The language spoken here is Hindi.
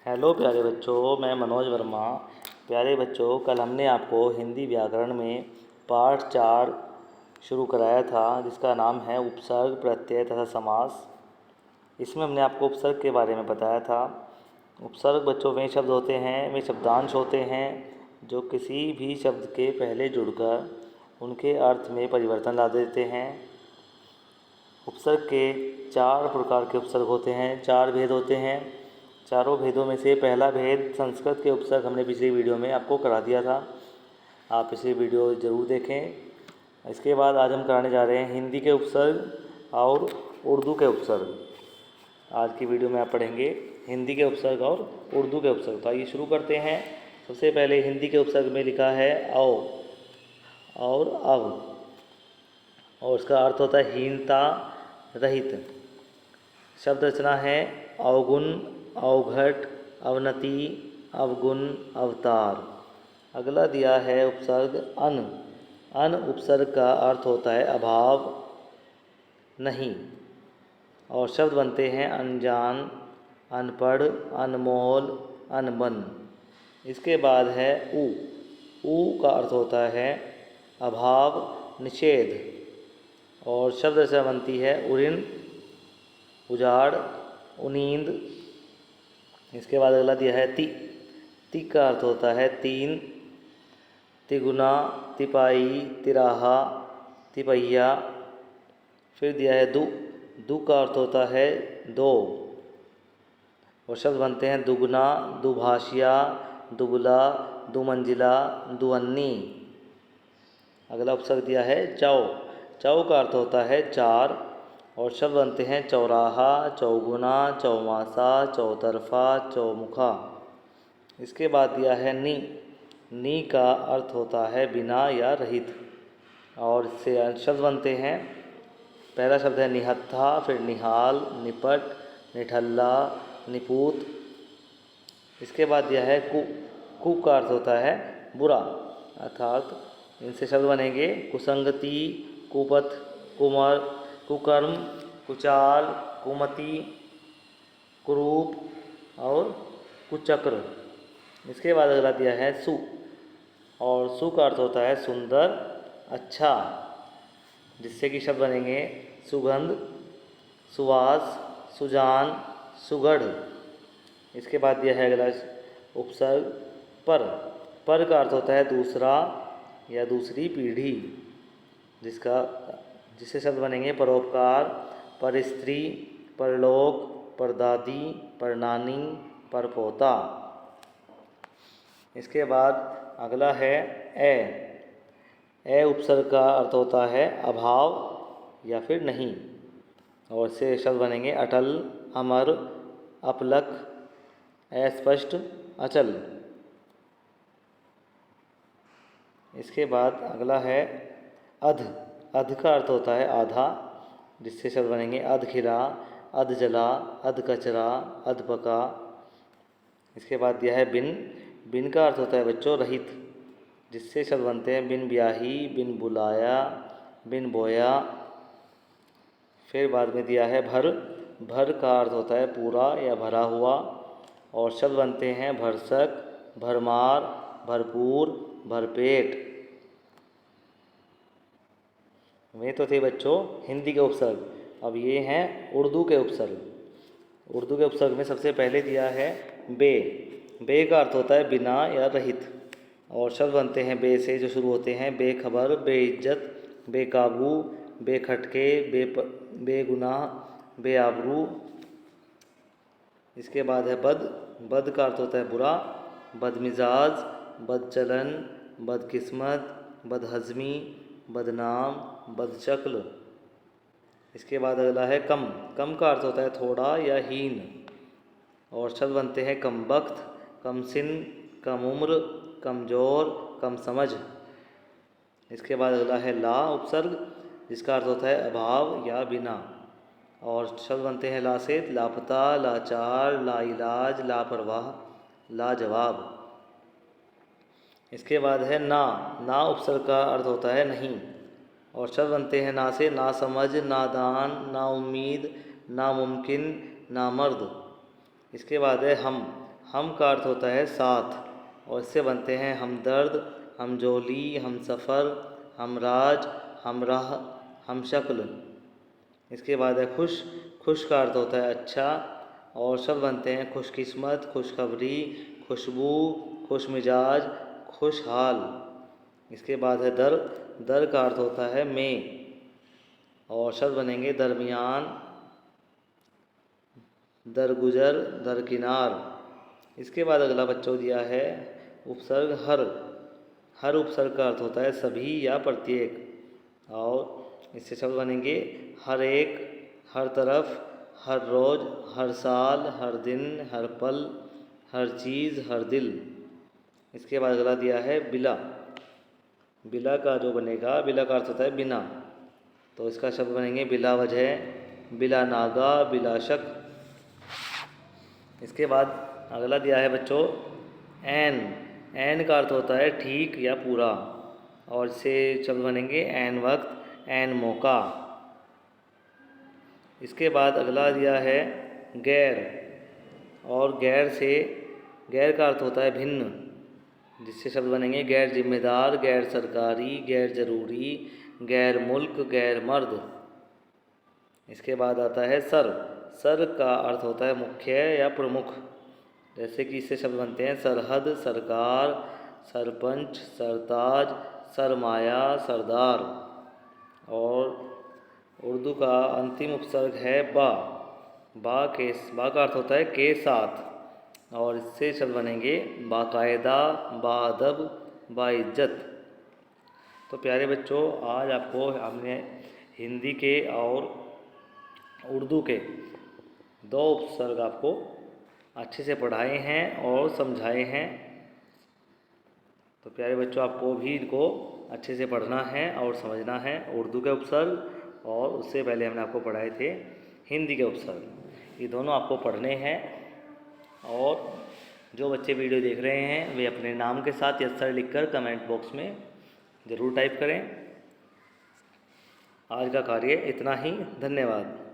हेलो प्यारे बच्चों, मैं मनोज वर्मा। प्यारे बच्चों, कल हमने आपको हिंदी व्याकरण में पाठ 4 शुरू कराया था, जिसका नाम है उपसर्ग, प्रत्यय तथा समास। इसमें हमने आपको उपसर्ग के बारे में बताया था। उपसर्ग बच्चों वे शब्द होते हैं, वे शब्दांश होते हैं जो किसी भी शब्द के पहले जुड़कर उनके अर्थ में परिवर्तन ला देते हैं। उपसर्ग के 4 प्रकार के उपसर्ग होते हैं, 4 भेद होते हैं। चारों भेदों में से पहला भेद संस्कृत के उपसर्ग हमने पिछली वीडियो में आपको करा दिया था। आप पिछली वीडियो ज़रूर देखें। इसके बाद आज हम कराने जा रहे हैं हिंदी के उपसर्ग और उर्दू के उपसर्ग। आज की वीडियो में आप पढ़ेंगे हिंदी के उपसर्ग और उर्दू के उपसर्ग। तो आइए शुरू करते हैं। सबसे पहले हिंदी के उपसर्ग में लिखा है औ और अव, और उसका अर्थ होता है हीनता रहित। शब्द रचना है अवगुण, अवघट, अवनति, अवगुण, अवतार। अगला दिया है उपसर्ग अन। अन उपसर्ग का अर्थ होता है अभाव, नहीं। और शब्द बनते हैं अनजान, अनपढ़, अनमोल, अनबन। इसके बाद है उ। उ का अर्थ होता है अभाव, निषेध। और शब्द रचना बनती है उरिन, उजाड़, उनींद। इसके बाद अगला दिया है ति। ति का अर्थ होता है तीन, तिगुना, तिपाई, तिराहा, तिपैया। फिर दिया है दु। दु का अर्थ होता है दो, और शब्द बनते हैं दुगुना, दुभाषिया, दुबला, दुमंजिला, दुअन्नी। अगला उपसर्ग दिया है चौ। चौ का अर्थ होता है चार, और शब्द बनते हैं चौराहा, चौगुना, चौमासा, चौतरफा, चौमुखा। इसके बाद दिया है नी। नी का अर्थ होता है बिना या रहित, और इससे शब्द बनते हैं। पहला शब्द है निहत्था, फिर निहाल, निपट, निठल्ला, निपूत। इसके बाद दिया है कु। कु का अर्थ होता है बुरा, अर्थात इनसे शब्द बनेंगे कुसंगति, कुपथ, कुमर, कुकर्म, कुचाल, कुमति, कुरूप और कुचक्र। इसके बाद अगला दिया है सु, और सु का अर्थ होता है सुंदर, अच्छा, जिससे कि शब्द बनेंगे सुगंध, सुवास, सुजान, सुगढ़। इसके बाद दिया है अगला उपसर्ग पर। पर का अर्थ होता है दूसरा या दूसरी पीढ़ी, जिससे शब्द बनेंगे परोपकार, परस्त्री, परलोक, परदादी, परनानी, परपोता। इसके बाद अगला है ए। ए उपसर्ग का अर्थ होता है अभाव या फिर नहीं, और इससे शब्द बनेंगे अटल, अमर, अपलक, अस्पष्ट, अचल। इसके बाद अगला है अध। अध का अर्थ होता है आधा, जिससे शब्द बनेंगे अध खिला, अध जला, अध कचरा, अध पका। इसके बाद दिया है बिन। बिन का अर्थ होता है बच्चों रहित, जिससे शब्द बनते हैं बिन ब्याही, बिन बुलाया, बिन बोया। फिर बाद में दिया है भर। भर का अर्थ होता है पूरा या भरा हुआ, और शब्द बनते हैं भरसक, भरमार, भरपूर, भरपेट। वे तो थे बच्चों हिंदी के उपसर्ग। अब ये हैं उर्दू के उपसर्ग। उर्दू के उपसर्ग में सबसे पहले दिया है बे। बे का अर्थ होता है बिना या रहित, और शब्द बनते हैं बे से जो शुरू होते हैं बेखबर, बेइज्जत, बेकाबू, बेखटके, बेगुनाह, बेआबरू। इसके बाद है बद। बद का अर्थ होता है बुरा, बदमिजाज, बदचलन, बदकिस्मत, बदहज़मी, बदनाम, बदशक्ल। इसके बाद अगला है कम। कम का अर्थ होता है थोड़ा या हीन, और शब्द बनते हैं कमबख्त, कमसिन, कम उम्र, कमज़ोर, कम समझ। इसके बाद अगला है ला उपसर्ग, जिसका अर्थ होता है अभाव या बिना, और शब्द बनते हैं ला से लापता, लाचार, लाइलाज, लापरवाह, लाजवाब। इसके बाद है ना। ना उपसर्ग का अर्थ होता है नहीं, और शब्द बनते हैं ना से नासमझ, नादान, नाउम्मीद, नामुमकिन, नामर्द। इसके बाद है हम। हम का अर्थ होता है साथ और इससे बनते हैं हमदर्द, हमजोली, हमसफ़र, हमराज, हमराह, हमशक्ल। इसके बाद है खुश। खुश का अर्थ होता है अच्छा और शब्द बनते हैं खुशकिस्मत, खुशखबरी, खुशबू, खुशमिजाज, खुशहाल। इसके बाद है दर। दर का अर्थ होता है में और शब्द बनेंगे दरमियान, दरगुजर, दरकिनार। इसके बाद अगला बच्चों दिया है उपसर्ग हर। हर उपसर्ग का अर्थ होता है सभी या प्रत्येक और इससे शब्द बनेंगे हर एक, हर तरफ, हर रोज़, हर साल, हर दिन, हर पल, हर चीज़, हर दिल। इसके बाद अगला दिया है बिला। बिला का जो बनेगा, बिला का अर्थ होता है बिना, तो इसका शब्द बनेंगे बिला वजह, बिला नागा, बिला शक। इसके बाद अगला दिया है बच्चों एन। एन का अर्थ होता है ठीक या पूरा और इससे शब्द बनेंगे एन वक्त, एन मौका। इसके बाद अगला दिया है गैर और गैर से, गैर का अर्थ होता है भिन्न, जिससे शब्द बनेंगे गैर जिम्मेदार, गैर सरकारी, गैर ज़रूरी, गैर मुल्क, गैर मर्द। इसके बाद आता है सर। सर का अर्थ होता है मुख्य या प्रमुख, जैसे कि इससे शब्द बनते हैं सरहद, सरकार, सरपंच, सरताज, सरमाया, सरदार। और उर्दू का अंतिम उपसर्ग है बा। बा का अर्थ होता है के साथ और इससे शब्द बनेंगे बाकायदा, बाअदब, बाइज्जत। तो प्यारे बच्चों, आज आपको हमने हिंदी के और उर्दू के 2 उपसर्ग आपको अच्छे से पढ़ाए हैं और समझाए हैं। तो प्यारे बच्चों, आपको भी इनको अच्छे से पढ़ना है और समझना है। उर्दू के उपसर्ग और उससे पहले हमने आपको पढ़ाए थे हिंदी के उपसर्ग, ये दोनों आपको पढ़ने हैं। और जो बच्चे वीडियो देख रहे हैं वे अपने नाम के साथ यस सर लिखकर कमेंट बॉक्स में ज़रूर टाइप करें। आज का कार्य इतना ही। धन्यवाद।